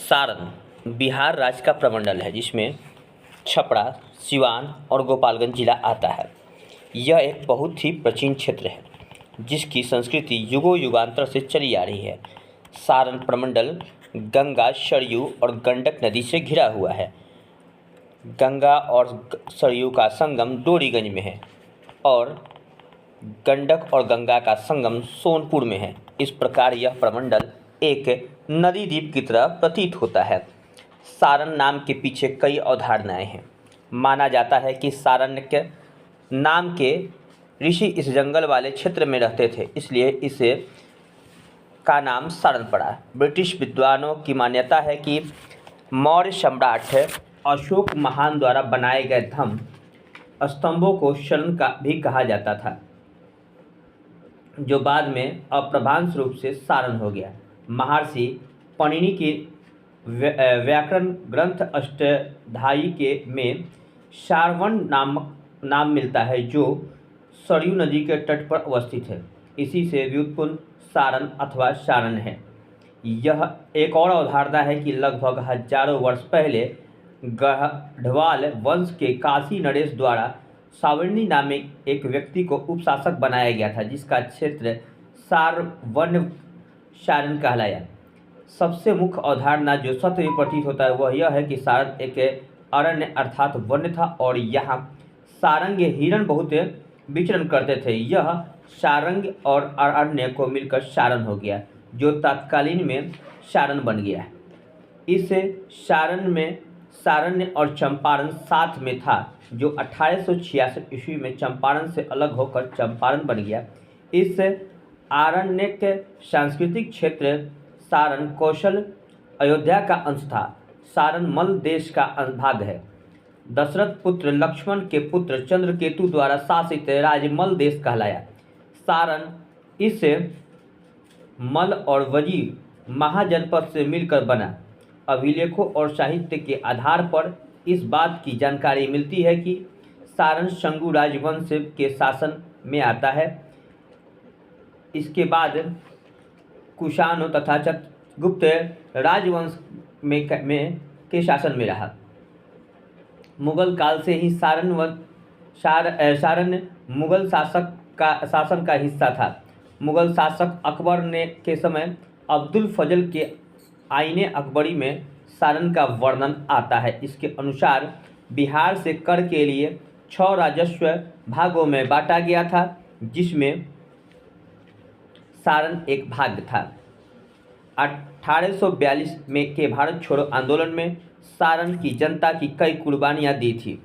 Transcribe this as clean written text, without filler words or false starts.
सारण बिहार राज्य का प्रमंडल है जिसमें छपरा, सिवान और गोपालगंज जिला आता है। यह एक बहुत ही प्राचीन क्षेत्र है जिसकी संस्कृति युगों युगांतर से चली आ रही है। सारण प्रमंडल गंगा, सरयू और गंडक नदी से घिरा हुआ है। गंगा और सरयू का संगम डोरीगंज में है और गंडक और गंगा का संगम सोनपुर में है। इस प्रकार यह प्रमंडल एक नदी द्वीप की तरह प्रतीत होता है। सारण नाम के पीछे कई अवधारणाएं हैं। माना जाता है कि सारण्य नाम के ऋषि इस जंगल वाले क्षेत्र में रहते थे, इसलिए इसे का नाम सारण पड़ा। ब्रिटिश विद्वानों की मान्यता है कि मौर्य सम्राट अशोक महान द्वारा बनाए गए धम्म स्तंभों को शरण का भी कहा जाता था, जो बाद में अप्रभांश रूप से सारण हो गया। महर्षि पाणिनि के व्याकरण ग्रंथ अष्टाध्यायी के में शारवन नाम मिलता है, जो सरयू नदी के तट पर अवस्थित है। इसी से व्युत्पन्न सारण अथवा शारण है। यह एक और अवधारणा है कि लगभग हजारों वर्ष पहले गढ़वाल वंश के काशी नरेश द्वारा सावर्णी नामक एक व्यक्ति को उपशासक बनाया गया था, जिसका क्षेत्र सारवण सारण कहलाया। सबसे मुख्य अवधारणा जो सत्य में प्रतीत होता है वह यह है कि सारण एक अरण्य अर्थात वन्य था और यहाँ सारंग हिरण बहुत विचरण करते थे। यह सारंग और अरण्य को मिलकर सारण हो गया, जो तत्कालीन में सारण बन गया। इस सारण में सारण्य और चंपारण साथ में था, जो 1866 ईस्वी में चंपारण से अलग होकर चंपारण बन गया। इस आरण्यक सांस्कृतिक क्षेत्र सारण कौशल अयोध्या का अंश था। सारण मल्ल देश का भाग है। दशरथ पुत्र लक्ष्मण के पुत्र चंद्रकेतु द्वारा शासित राज्य मल्ल देश कहलाया। सारण इस मल्ल और वजीर महाजनपद से मिलकर बना। अभिलेखों और साहित्य के आधार पर इस बात की जानकारी मिलती है कि सारण शंगु राजवंश के शासन में आता है। इसके बाद कुषाणों तथा गुप्त राजवंश के शासन में रहा। मुगल काल से ही सारण मुगल शासन का हिस्सा था। मुगल शासक अकबर के समय अब्दुल फजल के आईने अकबरी में सारण का वर्णन आता है। इसके अनुसार बिहार से कर के लिए 6 राजस्व भागों में बांटा गया था, जिसमें सारण एक भाग था। 1842 में के भारत छोड़ो आंदोलन में सारण की जनता की कई कुर्बानियां दी थी।